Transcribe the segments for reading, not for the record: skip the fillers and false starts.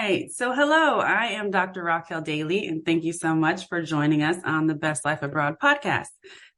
right. So, hello, I am Dr. Raquel Daly, and thank you so much for joining us on the Best Life Abroad podcast.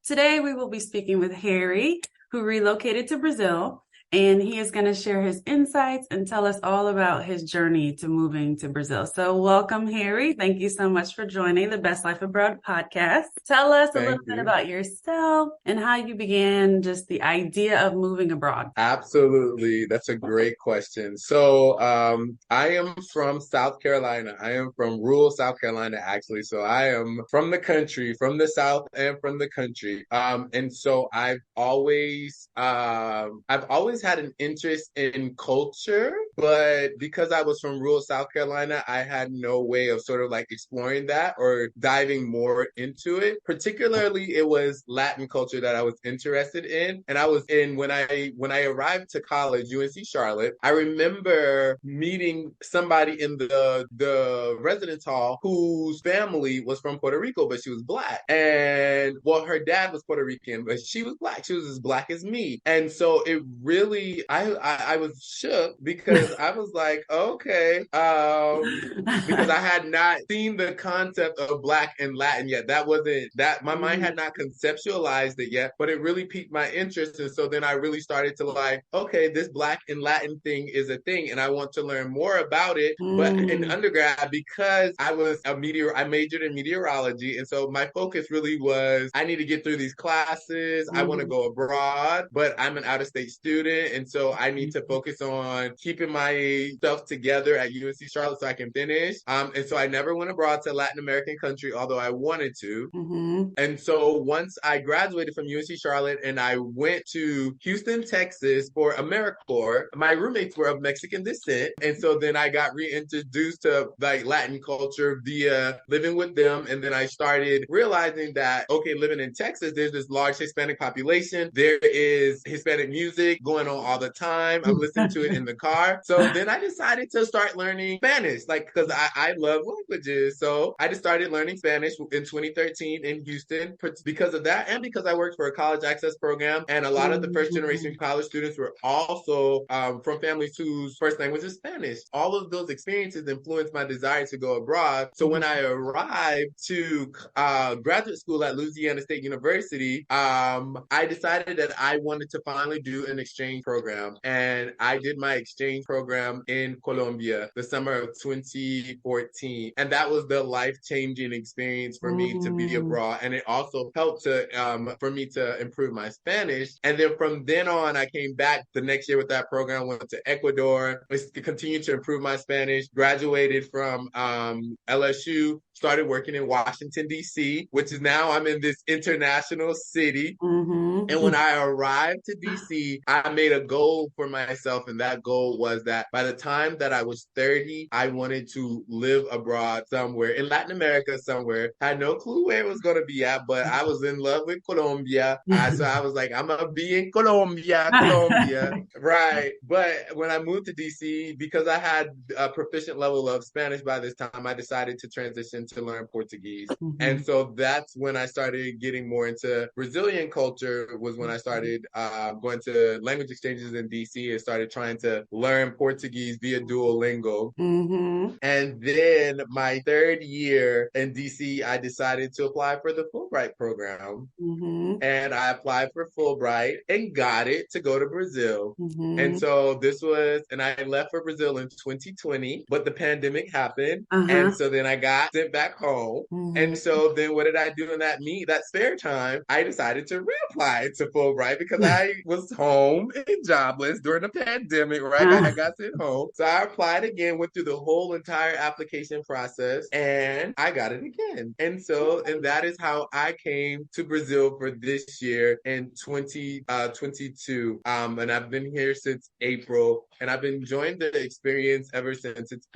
Today, we will be speaking with Harry, who relocated to Brazil, and he is going to share his insights and tell us all about his journey to moving to Brazil. So, welcome, Harry. Thank you so much for joining the Best Life Abroad podcast. Tell us a little bit about yourself and how you began just the idea of moving abroad. Absolutely. That's a great question. So, I am from South Carolina. I am from rural South Carolina, actually. So I am from the country, from the South and from the country. And so I've always had an interest in culture, but because I was from rural South Carolina, I had no way of sort of like exploring that or diving more into it. Particularly, it was Latin culture that I was interested in. And I was in when I arrived to college, UNC Charlotte, I remember meeting somebody in the residence hall whose family was from Puerto Rico, but she was Black. And well, her dad was Puerto Rican, but she was Black. She was as Black as me. And so it really, I was shook because I was like, okay, because I had not seen the concept of Black and Latin yet. That wasn't that my mind had not conceptualized it yet, but it really piqued my interest. And so then I really started to like, okay, this Black and Latin thing is a thing, and I want to learn more about it. But in undergrad, because I majored in meteorology, and so my focus really was I need to get through these classes. I want to go abroad, but I'm an out-of-state student, and so I need to focus on keeping my stuff together at UNC Charlotte so I can finish. And so I never went abroad to a Latin American country, although I wanted to. And so once I graduated from UNC Charlotte and I went to Houston, Texas for AmeriCorps, my roommates were of Mexican descent. And so then I got reintroduced to like Latin culture via living with them. And then I started realizing that, okay, living in Texas, there's this large Hispanic population. There is Hispanic music going on all the time. I'm listening to it in the car. So then I decided to start learning Spanish, like, because I love languages. So I just started learning Spanish in 2013 in Houston because of that, and because I worked for a college access program, and a lot of the first generation college students were also from families whose first language is Spanish. All of those experiences influenced my desire to go abroad. So when I arrived to graduate school at Louisiana State University, I decided that I wanted to finally do an exchange program, and I did my exchange program in Colombia the summer of 2014, and that was the life-changing experience for me to be abroad, and it also helped for me to improve my Spanish. And then from then on, I came back the next year with that program, went to Ecuador, continued to improve my Spanish, graduated from LSU, started working in Washington, D.C., which is now I'm in this international city. And when I arrived to D.C., I made a goal for myself. And that goal was that by the time that I was 30, I wanted to live abroad somewhere in Latin America somewhere. I had no clue where it was going to be at, but I was in love with Colombia. So I was like, I'm going to be in Colombia, Colombia. Right. But when I moved to D.C., because I had a proficient level of Spanish by this time, I decided to transition to learn Portuguese. And so that's when I started getting more into Brazilian culture, was when I started going to language exchanges in DC and started trying to learn Portuguese via Duolingo. And then my third year in DC, I decided to apply for the Fulbright program. And I applied for Fulbright and got it to go to Brazil. And so and I left for Brazil in 2020, but the pandemic happened. And so then I got sent back home. And so then what did I do in that spare time? I decided to reapply to Fulbright because I was home and jobless during the pandemic, right? I got sent home. So I applied again, went through the whole entire application process, and I got it again. And that is how I came to Brazil for this year in 2022. And I've been here since April, and I've been enjoying the experience ever since. It's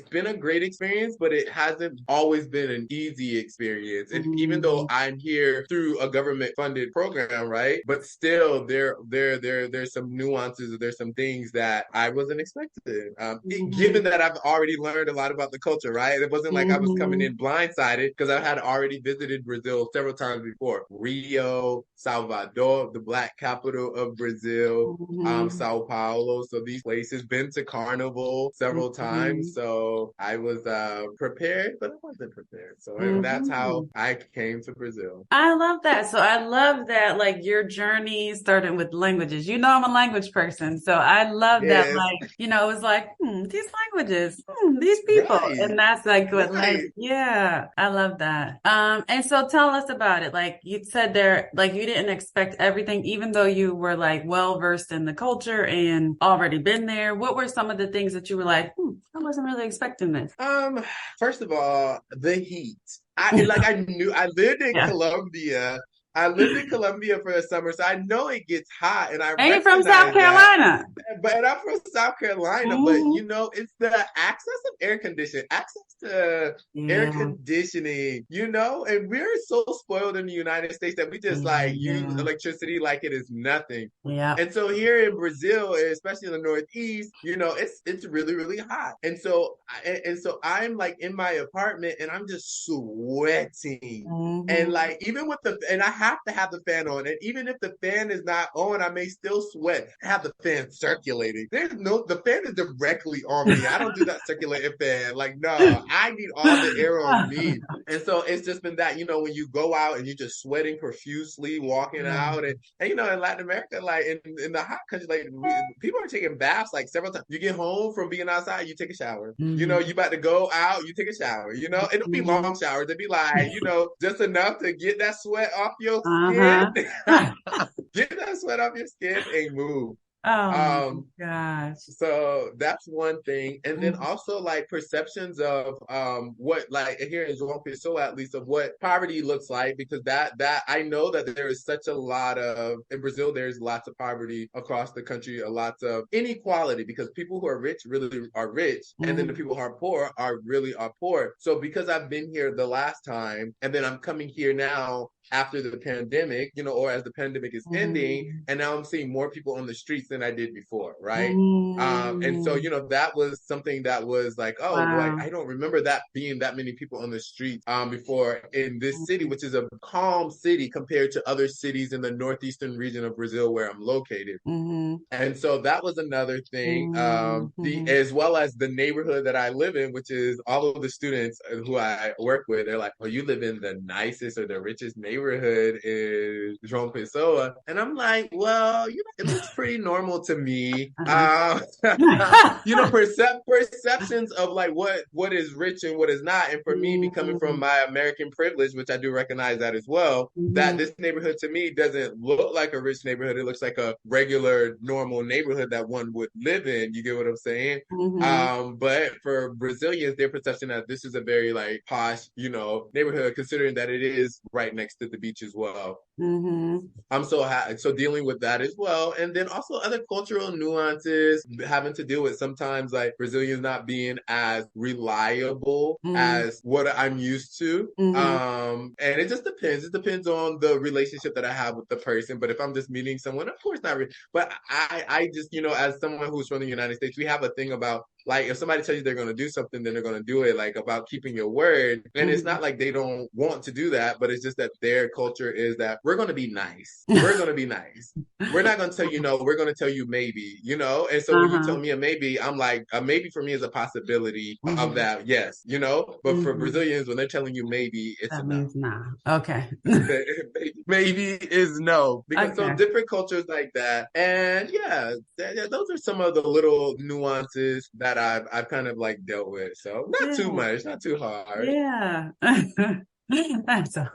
been a great experience, but it hasn't always been an easy experience. And even though I'm here through a government funded program, right? But still there's some nuances, there's some things that I wasn't expecting. Mm-hmm. Given that I've already learned a lot about the culture, right? It wasn't like I was coming Mm-hmm. in blindsided because I had already visited Brazil several times before. Rio, Salvador, the black capital of Brazil, Mm-hmm. Sao Paulo. So these places, been to Carnival several times. Mm-hmm. So I was prepared, but I wasn't prepared. So that's Mm-hmm. how I came to Brazil. I love that. So I love that, like your journey starting with languages. You know, I'm a language person. So I love that, Yes, like, it was like, these languages, these people. right, And that's like what right. yeah, I love that. And so tell us about it. Like you said there, like you didn't expect everything, even though you were like well versed in the culture and already been there. What were some of the things that you were like, I wasn't really expecting this? First of all, the heat. I lived in Yeah. Colombia. I lived in Colombia for the summer, so I know it gets hot, and I And you're from South recognize that. Carolina. But I'm from South Carolina, but Hmm. it's the access of air conditioning, access to air Yeah. conditioning, and we're so spoiled in the United States that we just like use Yeah. electricity like it is nothing. Yeah. And so here in Brazil, especially in the Northeast, it's really, really hot. And so I'm like in my apartment and I'm just sweating. And Hmm. like and I have to have the fan on. And even if the fan is not on, I may still sweat. Have the fan circulating. The fan is directly on me. I don't do that circulating fan. Like, no, I need all the air on me. And so it's just been that, when you go out and you're just sweating profusely, walking out, and in Latin America, like in the hot country, like people are taking baths like several times. You get home from being outside, you take a shower. Hmm. You about to go out, you take a shower. It don't be long Hmm. showers. It'd be like, just enough to get that sweat off your skin. Uh-huh. Get that sweat off your skin and move. Oh my Um, gosh. so that's one thing. And then Mhm. also like perceptions of what like here in João Pessoa at least of what poverty looks like because that I know that there is such a lot of in Brazil there's lots of poverty across the country, a lot of inequality because people who are rich really are rich and then the Mhm. people who are poor are poor. So because I've been here the last time and then I'm coming here now after the pandemic, or as the pandemic is ending, Mhm. and now I'm seeing more people on the streets than I did before, right? And so, Mhm. that was something that was like, oh, like Wow. I don't remember that being that many people on the street before in this city, which is a calm city compared to other cities in the northeastern region of Brazil where I'm located. Mhm. And so that was another thing. The Mhm. as well as the neighborhood that I live in, which is all of the students who I work with, they're like, "Oh, you live in the nicest or the richest neighborhood in João Pessoa," and I'm like, "Well, it looks pretty normal to me." Uh-huh. Perceptions of like what is rich and what is not, and for me, becoming from Mhm. my American privilege, which I do recognize that as well, that Mhm. this neighborhood to me doesn't look like a rich neighborhood. It looks like a regular, normal neighborhood that one would live in. You get what I'm saying? Mhm. But for Brazilians, their perception that this is a very like posh, neighborhood, considering that it is right next to the beach as well. Mhm. I'm so dealing with that as well, and then also other cultural nuances having to deal with sometimes like Brazilians not being as reliable Mhm. as what I'm used to. Mhm. And it just depends. It depends on the relationship that I have with the person. But if I'm just meeting someone, of course not. But I just as someone who's from the United States, we have a thing about like if somebody tells you they're going to do something, then they're going to do it. Like about keeping your word, and it's Mhm. not like they don't want to do that, but it's just that their culture is that we're going to be nice. We're going to be nice. We're not going to tell you no. We're going to tell you maybe. And so when you tell Uh-huh. me a maybe, I'm like a maybe for me is a possibility of Mhm. that. Yes. But for Mhm. Brazilians, when they're telling you maybe, it's a That no. means nah. Okay. Maybe is no because so Okay. different cultures like that and yeah, those are some of the little nuances that I've kind of like dealt with so not too Yeah. much, not too hard. Yeah. That's so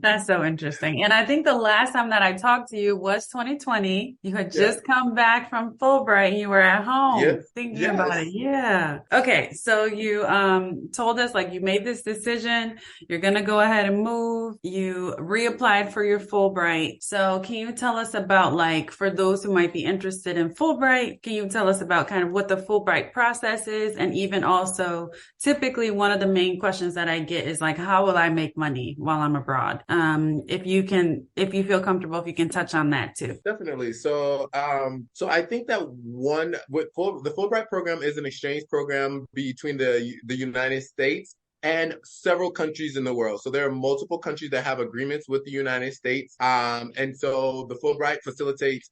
that's so interesting. And I think the last time that I talked to you was 2020. You had Yeah. just come back from Fulbright and you were at home Yes. thinking about it. Yes. Yeah. Okay. So you told us like you made this decision. You're gonna go ahead and move. You reapplied for your Fulbright. So can you tell us about like for those who might be interested in Fulbright, can you tell us about kind of what the Fulbright process is and even also typically one of the main questions that I get is like, how will I make money while I'm abroad? abroad. If you feel comfortable, if you can touch on that too. Definitely. So I think that the Fulbright program is an exchange program between the United States and several countries in the world. So there are multiple countries that have agreements with the United States. And so the Fulbright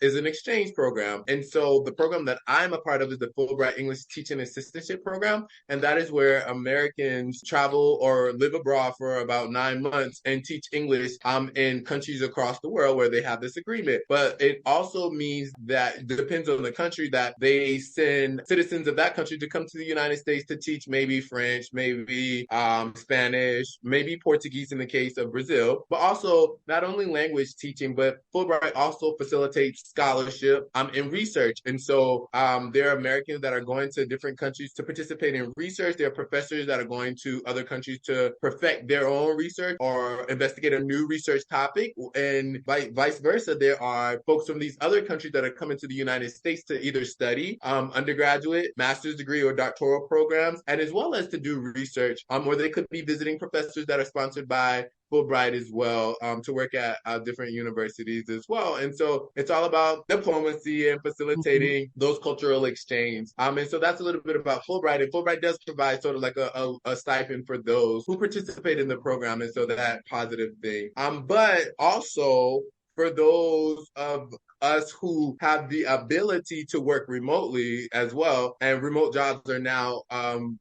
is an exchange program. And so the program that I'm a part of is the Fulbright English Teaching Assistantship Program. And that is where Americans travel or live abroad for about 9 months and teach English in countries across the world where they have this agreement. But it also means that it depends on the country that they send citizens of that country to come to the United States to teach maybe French, maybe Spanish, maybe Portuguese in the case of Brazil, but also not only language teaching, but Fulbright also facilitates scholarship in research. And so there are Americans that are going to different countries to participate in research. There are professors that are going to other countries to perfect their own research or investigate a new research topic. And vice versa, there are folks from these other countries that are coming to the United States to either study undergraduate, master's degree, or doctoral programs, and as well as to do research, or they could be visiting professors that are sponsored by Fulbright as well, to work at different universities as well. And so it's all about diplomacy and facilitating those cultural exchanges. And so that's a little bit about Fulbright. And Fulbright does provide sort of like a stipend for those who participate in the program. And so that positive thing. But also for those of us who have the ability to work remotely as well, and remote jobs are now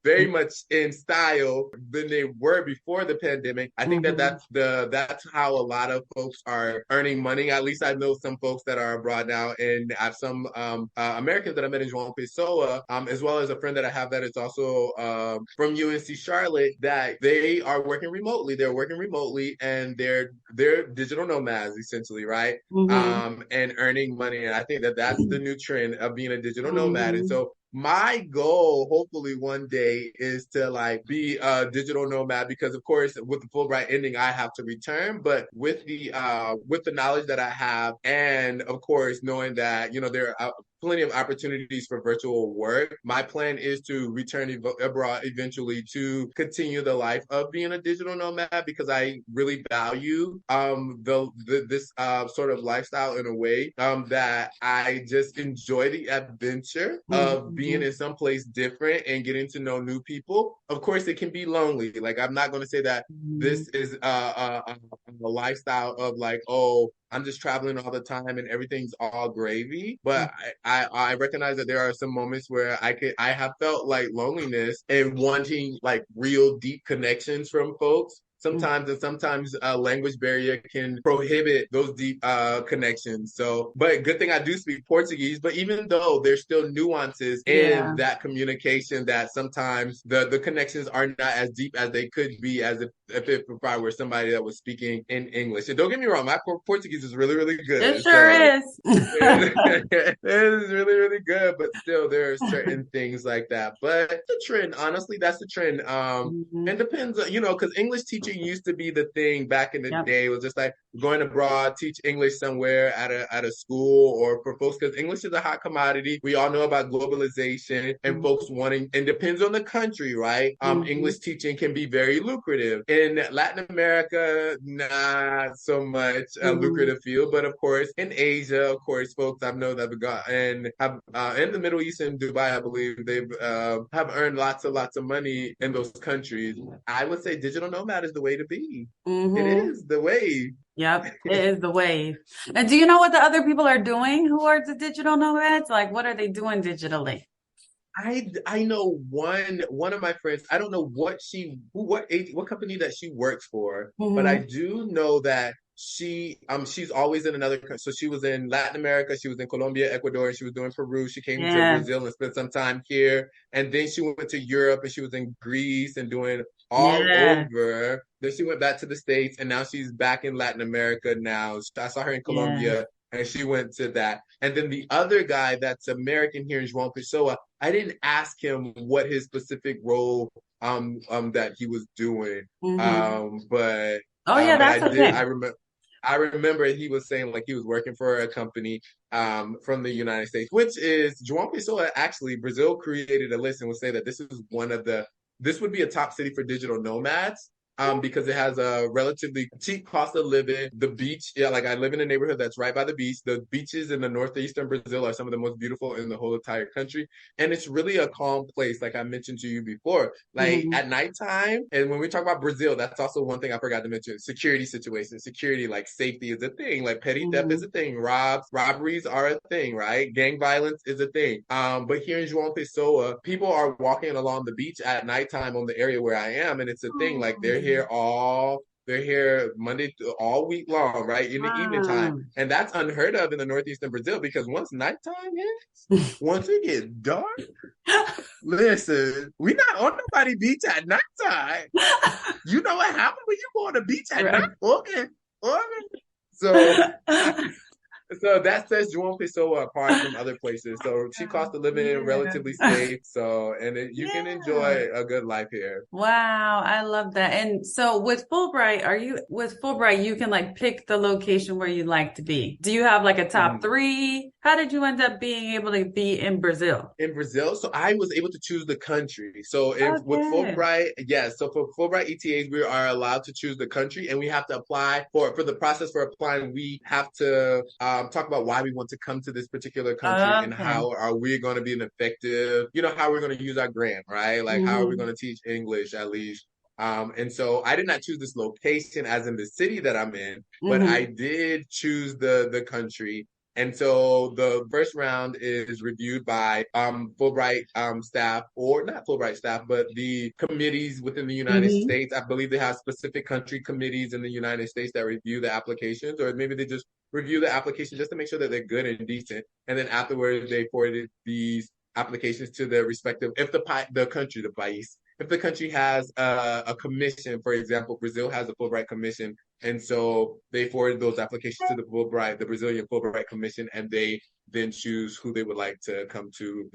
very much in style than they were before the pandemic. I think that's how a lot of folks are earning money. At least I know some folks that are abroad now, and I have some Americans that I met in João Pessoa, as well as a friend that I have that is also from UNC Charlotte, that they are working remotely. They're working remotely, and they're digital nomads essentially, right? And earning money. And I think that that's the new trend of being a digital nomad. And so my goal, hopefully one day, is to like be a digital nomad, because of course with the Fulbright ending, I have to return. But with the knowledge that I have, and of course knowing that there are plenty of opportunities for virtual work, my plan is to return abroad eventually to continue the life of being a digital nomad, because I really value this sort of lifestyle in a way that I just enjoy the adventure of being in some place different and getting to know new people. Of course, it can be lonely. Like, I'm not going to say that this is a lifestyle of like, oh, I'm just traveling all the time and everything's all gravy. But I recognize that there are some moments where I have felt like loneliness and wanting like real deep connections from folks. Sometimes language barrier can prohibit those deep connections. So, but good thing I do speak Portuguese. But even though there's still nuances in that communication, that sometimes the connections are not as deep as they could be, as if I were somebody that was speaking in English. And don't get me wrong, my Portuguese is really, really good. It sure is. It is really, really good. But still, there are certain things like that. But the trend, honestly, that's the trend. And depends on, because English teaching used to be the thing back in the day. It was just like going abroad, teach English somewhere at a school, or for folks, because English is a hot commodity. We all know about globalization and folks wanting, and depends on the country, right? English teaching can be very lucrative. In Latin America, not so much a lucrative field, but of course in Asia, of course, folks I know that have got and have in the Middle East and Dubai, I believe they've have earned lots of money in those countries. I would say digital nomad is the way to be. It is the wave. Yep, it is the wave. And do you know what the other people are doing who are the digital nomads? Like, what are they doing digitally? I know one of my friends. I don't know what company that she works for, but I do know that she's always in another country. So she was in Latin America, she was in Colombia, Ecuador, and she was doing Peru. She came to Brazil and spent some time here, and then she went to Europe and she was in Greece and doing all over. Then she went back to the States, and now she's back in Latin America now. I saw her in Colombia. And she went to that. And then the other guy that's American here in João Pessoa, I didn't ask him what his specific role that he was doing. But that's okay. I remember he was saying like he was working for a company from the United States, which is João Pessoa. Actually, Brazil created a list and would say that this would be a top city for digital nomads. because it has a relatively cheap cost of living. The beach, yeah, like I live in a neighborhood that's right by the beach. The beaches in the northeastern Brazil are some of the most beautiful in the whole entire country. And it's really a calm place, like I mentioned to you before. Like Mhm. at nighttime, and when we talk about Brazil, that's also one thing I forgot to mention. Security situations, security, like safety is a thing, like petty theft is Mhm. a thing, robberies are a thing, right? Gang violence is a thing. But here in João Pessoa, people are walking along the beach at nighttime on the area where I am, and it's a thing. Like they're here Monday all week long, right? In the evening time. Wow. And that's unheard of in the northeastern Brazil because once nighttime hits, once it gets dark, listen, we not on nobody beach at nighttime. You know what happened when you go on the beach at night? Right. Okay. Okay. So so that sets João Pessoa apart from other places. So cheap cost of living, Yeah. relatively safe. So you can Yeah. enjoy a good life here. Wow, I love that. And so with Fulbright, you can like pick the location where you'd like to be. Do you have like a top Mhm. three? How did you end up being able to be in Brazil? In Brazil. So I was able to choose the country. So if with Okay. Fulbright, yes. So for Fulbright ETAs, we are allowed to choose the country, and we have to apply for the process for applying. We have to talk about why we want to come to this particular country and Okay. how are we going to be an effective. You know how we're going to use our grant, right? Like how are we Hmm. going to teach English at least. And so I did not choose this location as in the city that I'm in, but I Hmm. did choose the country. And so the first round is reviewed by Fulbright staff, or not Fulbright staff, but the committees within the United Hmm. States. I believe they have specific country committees in the United States that review the applications, or maybe they just review the application just to make sure that they're good and decent. And then afterwards, they forwarded these applications to their respective, if the country, the país, if the country has a commission, for example, Brazil has a Fulbright commission, and so they forward those applications to the Brazilian Fulbright Commission, and they then choose who they would like to come to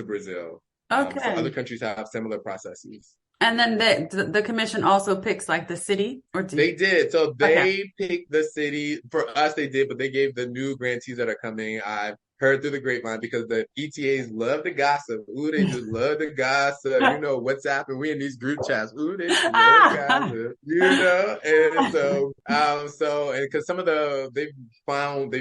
Brazil. So other Okay. countries have similar processes. And then the commission also picks like the city or do They did. So okay. they picked the city. For us, they did, but they gave the new grantees that are coming. I've heard through the grapevine because the ETAs love to gossip. Ooh, they just love to gossip. You know, WhatsApp, and we in these group chats. Ooh, they just love to Ah. gossip. You know, and and because some of they found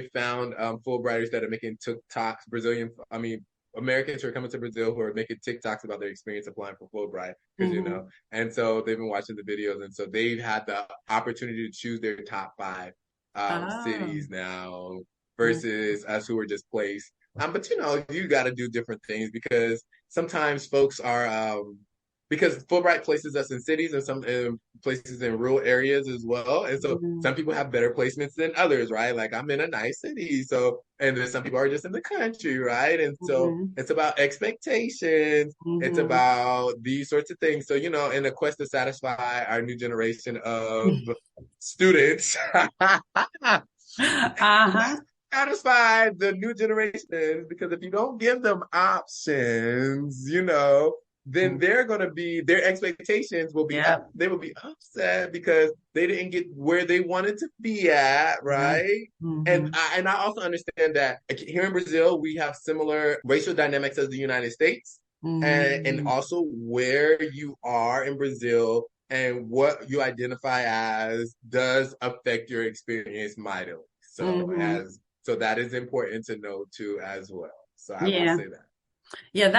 Fulbrighters that are making TikToks, Brazilian, I mean, Americans who are coming to Brazil who are making TikToks about their experience applying for Fulbright because Hmm. and so they've been watching the videos, and so they've had the opportunity to choose their top five Oh. cities now versus us who were just placed. But you got to do different things because sometimes folks are because Fulbright places us in cities and some places in rural areas as well, and so Mhm. some people have better placements than others, right? Like I'm in a nice city, so and then some people are just in the country, right? And so Mhm. it's about expectations, it's Mhm. about these sorts of things. So, in a quest to satisfy our new generation of students, Uh-huh. satisfy the new generation, because if you don't give them options, then they're going to be, their expectations will be up. Yep. They will be upset because they didn't get where they wanted to be at, Yep. right? And Mhm. I also understand that here in Brazil, we have similar racial dynamics as the United States. And Mhm. also where you are in Brazil and what you identify as does affect your experience mightily. Mhm. So that is important to know too as well. So I will Yeah. say that. Yeah,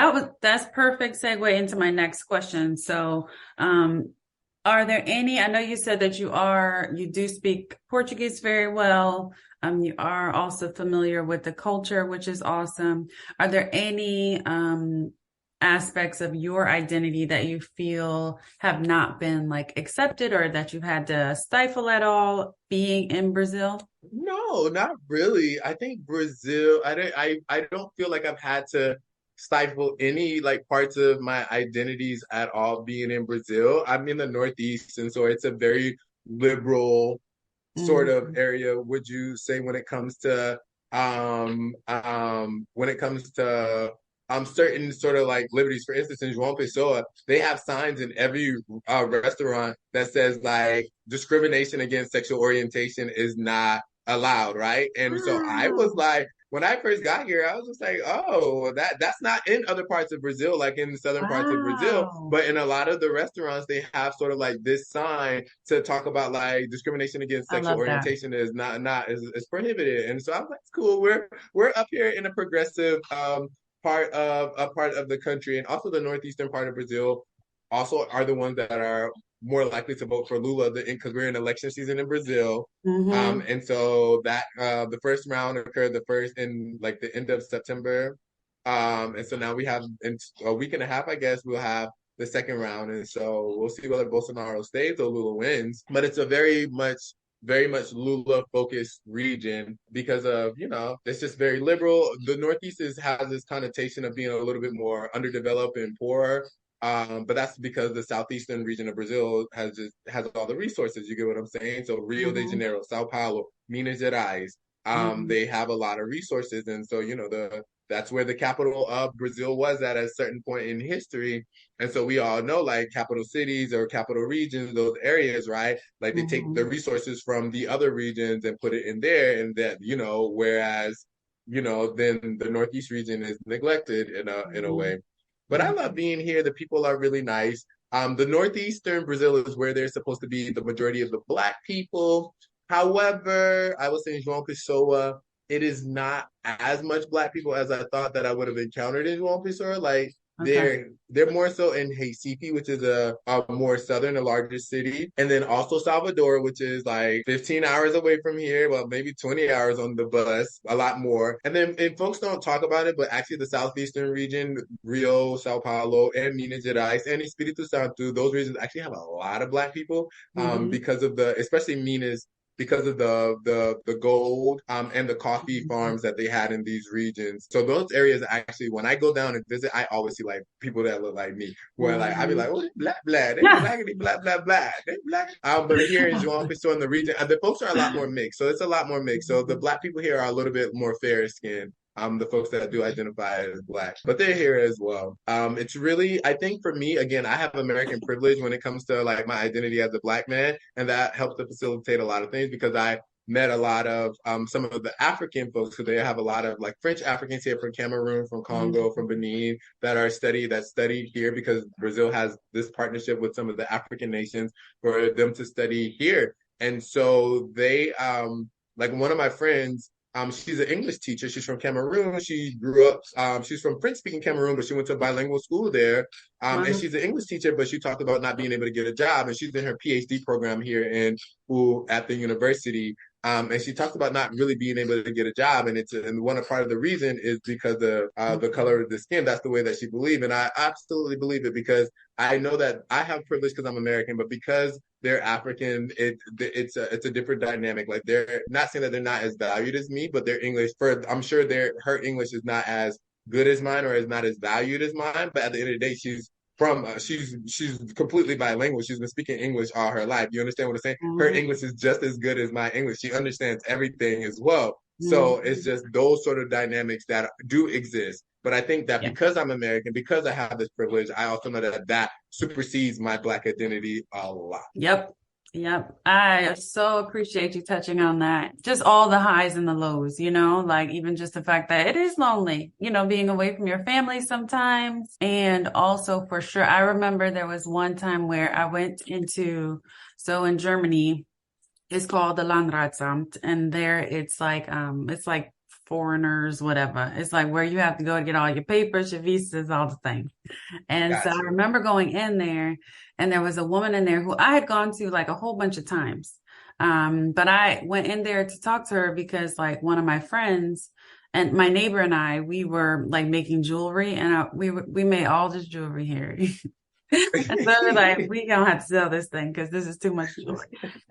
that's perfect segue into my next question. So, are there any, I know you said that you do speak Portuguese very well. You are also familiar with the culture, which is awesome. Are there any aspects of your identity that you feel have not been like accepted or that you had to stifle at all being in Brazil? No, not really. I think Brazil, I don't feel like I've had to stifle any like parts of my identities at all being in Brazil. I'm in the Northeast, and so it's a very liberal sort of Mhm. area, would you say, when it comes to certain sort of like liberties. For instance, in João Pessoa, they have signs in every restaurant that says like discrimination against sexual orientation is not allowed, right? And so I was Ah. like, when I first got here, I was just like, oh, that's not in other parts of Brazil, like in the southern parts of Brazil, Wow. but in a lot of the restaurants, they have sort of like this sign to talk about like discrimination against I sexual love that. orientation is not is prohibited. And so I'm like, it's cool. We're up here in a progressive part of the country, and also the northeastern part of Brazil also are the ones that are more likely to vote for Lula because we're in election season in Brazil. Mm-hmm. And so that the first round occurred the first in like the end of September. And so now we have in a week and a half, I guess, we'll have the second round. And so we'll see whether Bolsonaro stays or Lula wins. But it's a very much Lula focused region because of, it's just very liberal. The Northeast has this connotation of being a little bit more underdeveloped and poorer. But that's because the southeastern region of Brazil has all the resources. You get what I'm saying? So Rio de Mm-hmm. Janeiro, Sao Paulo, Minas Gerais, Mm-hmm. they have a lot of resources, and so that's where the capital of Brazil was at a certain point in history. And so we all know like capital cities or capital regions, those areas, right? Like they take the Mm-hmm. resources from the other regions and put it in there, and that whereas then the Northeast region is neglected in a way. But I love Mm-hmm. being here. The people are really nice. The northeastern Brazil is where there's supposed to be the majority of the Black people. However, I would say in João Pessoa, it is not as much Black people as I thought that I would have encountered in João Pessoa. Like Okay. they're more so in Recife, which is a more southern, a larger city, and then also Salvador, which is like 15 hours away from here. Well, maybe 20 hours on the bus, a lot more. And then and folks don't talk about it, but actually the southeastern region, Rio, Sao Paulo, and Minas Gerais, and Espírito Santo, those regions actually have a lot of Black people Mm-hmm. because of especially Minas because of the gold and the coffee Mm-hmm. farms that they had in these regions. So those areas actually, when I go down and visit, I always see like people that look like me. Where like I be Mm-hmm. like, oh, they black, they Yeah. black, they black, they black. But here in João Pessoa in the region, the folks are a lot more mixed. So it's a lot more mixed. So the Mm-hmm. black people here are a little bit more fair skinned. The folks that do identify as Black, but they're here as well. It's really, I think for me, again, I have American privilege when it comes to like my identity as a Black man, and that helps to facilitate a lot of things because I met a lot of some of the African folks who they have a lot of like French Africans here from Cameroon, from Congo, from Mm-hmm. Benin that studied here because Brazil has this partnership with some of the African nations for them to study here. And so they like one of my friends she's an English teacher. She's from Cameroon. She grew up. She's from French-speaking Cameroon, but she went to a bilingual school there. And Wow. she's an English teacher, but she talked about not being able to get a job. And she's in her PhD program here in at the university. And she talked about not really being able to get a job, and one part of the reason is because of the Mm-hmm. color of the skin. That's the way that she believed, and I absolutely believe it because I know that I have privilege because I'm American, but because they're African, it's a different dynamic. Like they're not saying that they're not as valued as me, but their English, I'm sure her English is not as good as mine or is not as valued as mine. But at the end of the day, she's completely bilingual. She's been speaking English all her life. You understand what I'm saying? Her Mm-hmm. English is just as good as my English. She understands everything as well. So it's Mm-hmm. just those sort of dynamics that do exist. But I think that Yeah. because I'm American, because I have this privilege, I also know that supersedes my Black identity a lot. Yep. Yep. I so appreciate you touching on that. Just all the highs and the lows, like even just the fact that it is lonely, being away from your family sometimes. And also for sure, I remember there was one time where I went so in Germany, it's called the Landratsamt, and there it's like foreigners, whatever. It's like where you have to go to get all your papers, your visas, all the things. And so I Gotcha. remember going in there, and there was a woman in there who I had gone to like a whole bunch of times. But I went in there to talk to her because like one of my friends and my neighbor and we were like making jewelry, and we made all this jewelry here. And so we're like, we gonna have to sell this thing because this is too much jewelry.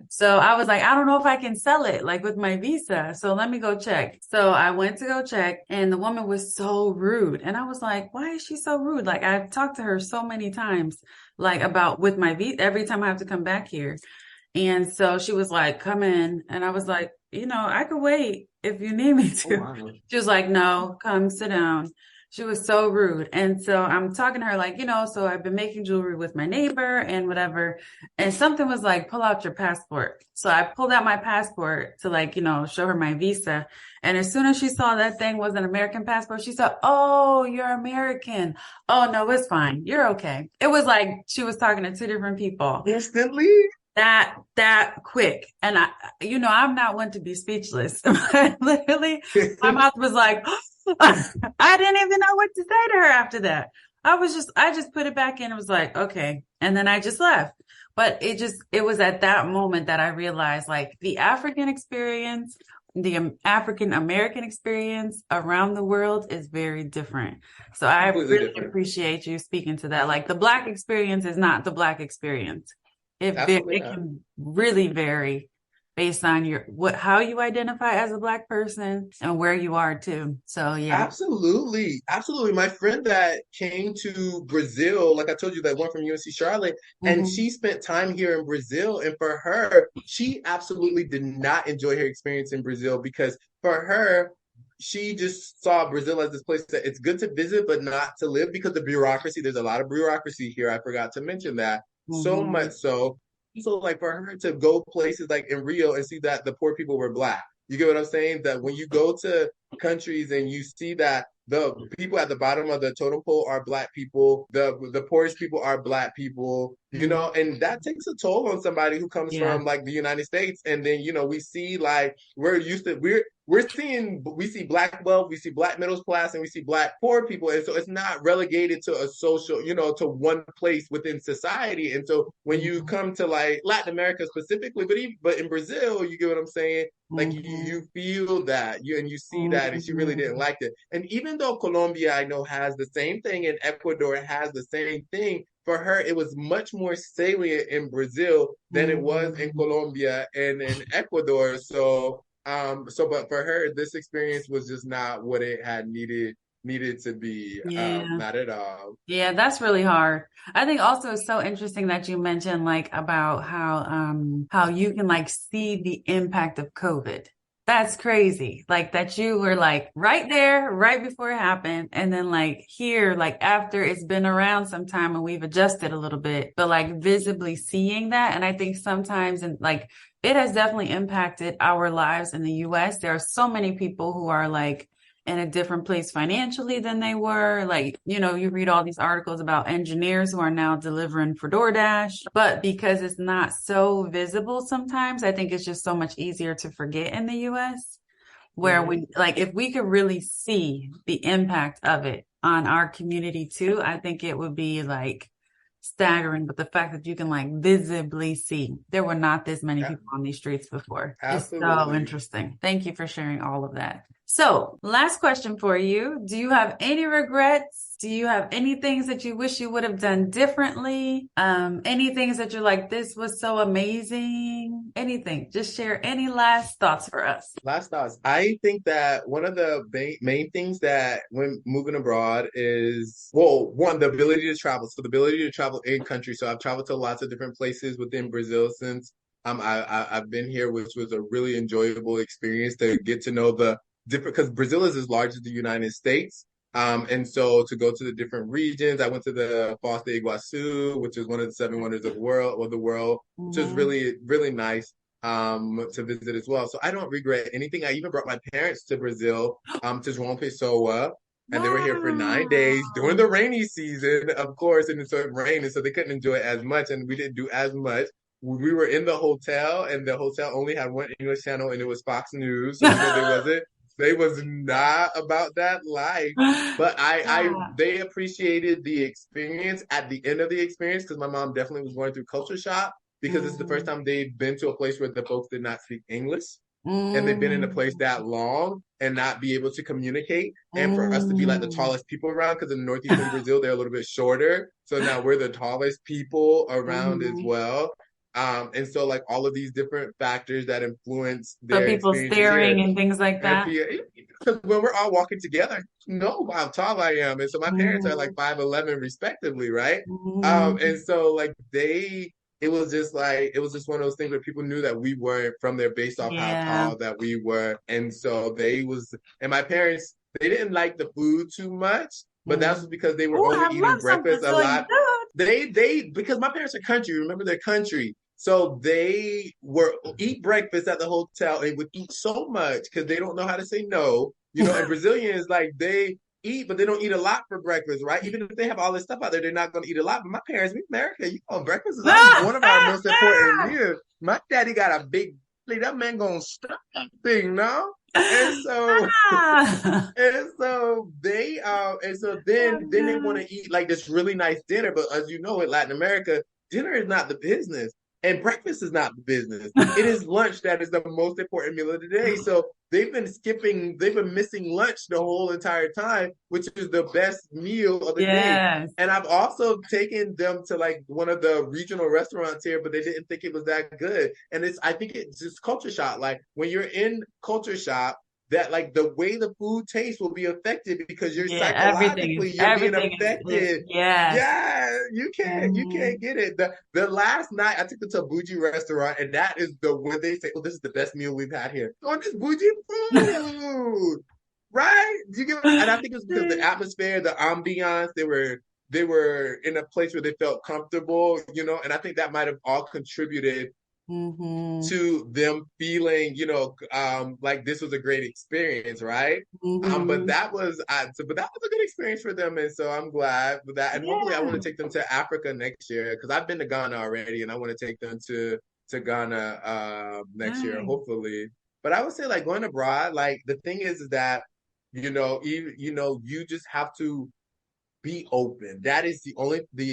So I was like, I don't know if I can sell it like with my visa. So let me go check. So I went to go check, and the woman was so rude. And I was like, why is she so rude? Like I've talked to her so many times, like about with my visa every time I have to come back here. And so she was like, come in. And I was like, I could wait if you need me Oh to. wow. She was like, no, come sit down. She was so rude. And so I'm talking to her like, so I've been making jewelry with my neighbor and whatever. And something was like, pull out your passport. So I pulled out my passport to like, show her my visa. And as soon as she saw that thing was an American passport, she said, "Oh, you're American. Oh, no, it's fine. You're okay." It was like she was talking to two different people Instantly? that quick. And I'm not one to be speechless. Literally, my mouth was like, I didn't even know what to say to her after that. I just put it back in and was like, okay. And then I just left. But it was at that moment that I realized like the African experience, the African American experience around the world is very different. So I Completely really different. appreciate you speaking to that. Like the Black experience is not the Black experience. Absolutely It not. can really vary based on how you identify as a Black person and where you are too. So yeah. Absolutely. Absolutely. My friend that came to Brazil, like I told you, that one from UNC Charlotte, and Hmm. she spent time here in Brazil. And for her, she absolutely did not enjoy her experience in Brazil because for her, she just saw Brazil as this place that it's good to visit, but not to live because the bureaucracy, there's a lot of bureaucracy here. I forgot to mention that. So much Hmm. so. So, like, for her to go places like in Rio and see that the poor people were Black. You get what I'm saying? That when you go to countries and you see that the people at the bottom of the totem pole are Black people, the poorest people are Black people, Hmm. and that takes a toll on somebody who comes Yeah. from like the United States. And then we see like we see Black wealth, we see Black middle class, and we see Black poor people, and so it's not relegated to a social, to one place within society. And so when you Hmm. come to like Latin America specifically, but in Brazil, you get what I'm saying, like Hmm. you feel that you see that, and she really didn't Hmm. like it. And even though Colombia, I know, has the same thing, and Ecuador has the same thing, for her it was much more salient in Brazil than it was in Hmm. Colombia and in Ecuador. But for her, this experience was just not what it had needed to be. Yeah. Not at all. Yeah, that's really hard. I think also it's so interesting that you mentioned like about how you can like see the impact of COVID. That's crazy. Like that you were like right there, right before it happened, and then like here, like after it's been around some time and we've adjusted a little bit, but like visibly seeing that. And I think sometimes and like it has definitely impacted our lives in the US. There are so many people who are like in a different place financially than they were. Like, you read all these articles about engineers who are now delivering for DoorDash, but because it's not so visible sometimes, I think it's just so much easier to forget in the US where Mm-hmm. we like if we could really see the impact of it on our community too, I think it would be like staggering. But the fact that you can like visibly see there were not this many people on these streets before is so Absolutely. interesting. Thank you for sharing all of that. So, last question for you. Do you have any regrets? Do you have any things that you wish you would have done differently? Any things that you're like, this was so amazing? Anything? Just share any last thoughts for us. Last thoughts. I think that one of the main things that when moving abroad is, well, one, the ability to travel. So the ability to travel in country. So I've traveled to lots of different places within Brazil since I've been here, which was a really enjoyable experience to get to know the different, because Brazil is as large as the United States. And so to go to the different regions, I went to the Foz de Iguaçu, which is one of the seven wonders of the world, which was Mhm. really, really nice to visit as well. So I don't regret anything. I even brought my parents to Brazil, to João Pessoa, and they were here for 9 days during Wow. the rainy season, of course, and so it rained, and so they couldn't enjoy it as much, and we didn't do as much. We were in the hotel, and the hotel only had one English channel, and it was Fox News. So they was not about that life. But they appreciated the experience at the end of the experience because my mom definitely was going through culture shock because it's the first Mm, time they've been to a place where the folks did not speak English and they've been in a mm, place that long and not be able to communicate. And for us to be like the mm. tallest people around, because in the Northeastern Brazil, they're a little bit shorter. So now we're the tallest people around as Mhm. well. And so like all of these different factors that influence So their people experiences staring here. and things like And that. because when we're all walking together, you know how tall I am. And so my parents are like Mm, 5'11" respectively, right? And mm. so like it was just one of those things where people knew that we weren't from there based off how Yeah. tall that we were. And so and my parents They didn't like the food too much, but that's because they were Oh, only I eating love some breakfast a Brazilian lot. food. Because my parents are country, remember their country. So they were eat breakfast at the hotel and would eat so much because they don't know how to say no. And Brazilians like they eat, but they don't eat a lot for breakfast, right? Even if they have all this stuff out there, they're not going to eat a lot. But my parents, we America, breakfast is one of our most important meals. My daddy got a big plate. That man gonna stop that thing now. And so Ah. and so then they want to eat like this really nice dinner. But as you know, in Latin America, dinner is not the business. And breakfast is not the business. It is lunch that is the most important meal of the day. So they've been missing lunch the whole entire time, which is the best meal of the day. Yes. And I've also taken them to like one of the regional restaurants here, but they didn't think it was that good. And I think it's just culture shock. Like when you're in culture shock, that like the way the food tastes will be affected because you're Yeah, everything psychologically is you're being is affected. yes. Yeah, you can't get it. The last night I took them to a bougie restaurant, and that is when they say, "Oh, this is the best meal we've had here." On this bougie food, right? And I think it's because the atmosphere, the ambiance, they were in a place where they felt comfortable, and I think that might have all contributed to them feeling, like this was a great experience, right? But that was a good experience for them, and so I'm glad with that. And hopefully, I want to take them to Africa next year because I've been to Ghana already, and I want to take them to Ghana next year, Nice. hopefully. But I would say, like going abroad, like the thing is that you just have to be open. That is the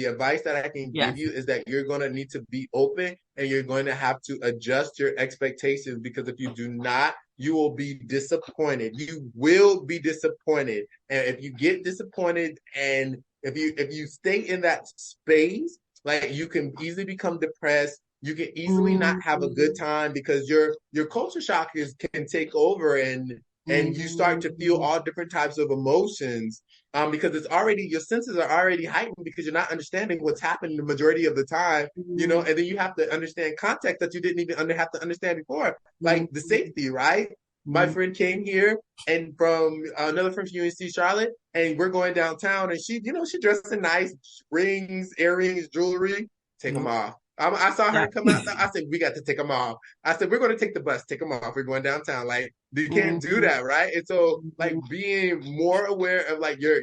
advice that I can give Yes. you is that you're going to need to be open and you're going to have to adjust your expectations because if you do not, you will be disappointed. You will be disappointed. And if you get disappointed and if you stay in that space, like you can easily become depressed. You can easily not have a good time because your culture shock can take over and you start to feel all different types of emotions because your senses are already heightened because you're not understanding what's happening the majority of the time, and then you have to understand context that you didn't even have to understand before, like the safety, right? My friend came here and from another friend from UNC Charlotte, and we're going downtown, and she dressed in nice rings, earrings, jewelry. Take them off. I saw her come out. I said, we got to take them off. I said, we're going to take the bus, take them off. We're going downtown. Like, you can't do that, right? And so, like, being more aware of like your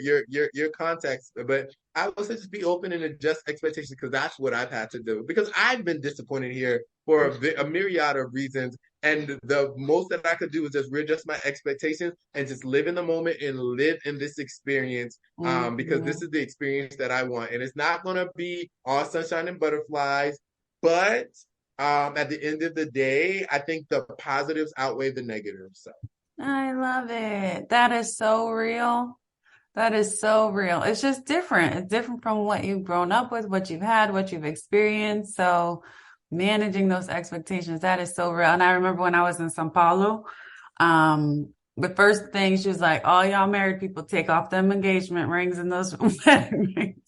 context. But I would say just be open and adjust expectations because that's what I've had to do. Because I've been disappointed here for a myriad of reasons. And the most that I could do is just readjust my expectations and just live in the moment and live in this experience because this is the experience that I want. And it's not going to be all sunshine and butterflies. But at the end of the day, I think the positives outweigh the negatives. So. I love it. That is so real. That is so real. It's just different. It's different from what you've grown up with, what you've had, what you've experienced. So managing those expectations, that is so real. And I remember when I was in Sao Paulo, the first thing she was like, all y'all married people take off them engagement rings and those wedding rings.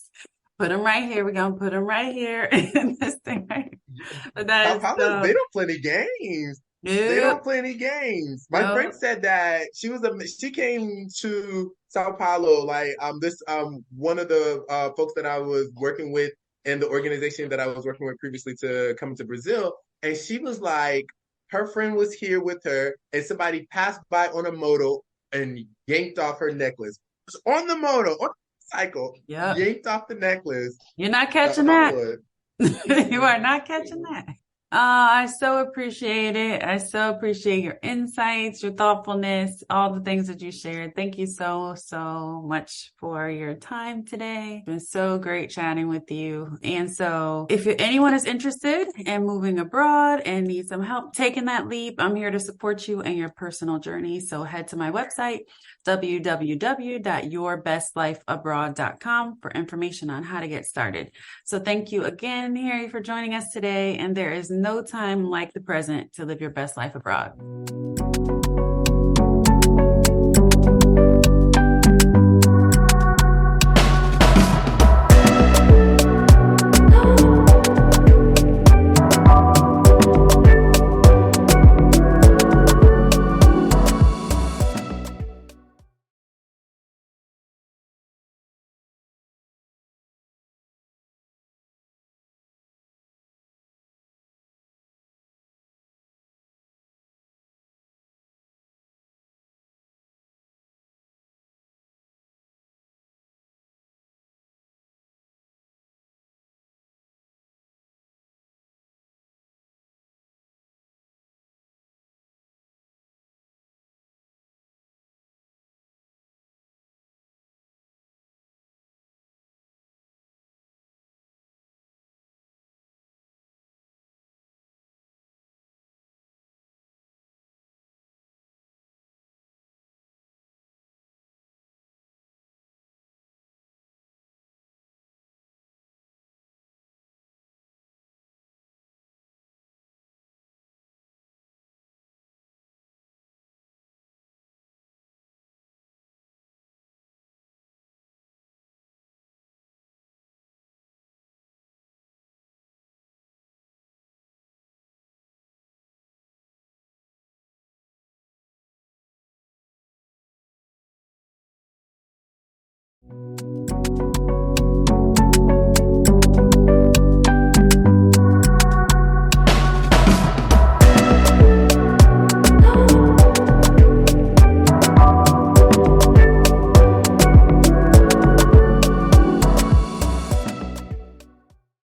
Put them right here. We're going to put them right here in this thing. Right? But that Sao Paulo, they don't play any games. They don't play any games. My friend said that she came to Sao Paulo, like one of the folks that I was working with in the organization that I was working with previously to come to Brazil. And she was like, her friend was here with her and somebody passed by on a moto and yanked off her necklace. It was on the moto, on the cycle, yanked off the necklace. You're not catching that. You are not catching that. I so appreciate it. I so appreciate your insights, your thoughtfulness, all the things that you shared. Thank you so, so much for your time today. It's been so great chatting with you. And so if anyone is interested in moving abroad and needs some help taking that leap, I'm here to support you in your personal journey. So head to my website, www.yourbestlifeabroad.com for information on how to get started. So thank you again, Harry, for joining us today. And there is no time like the present to live your best life abroad.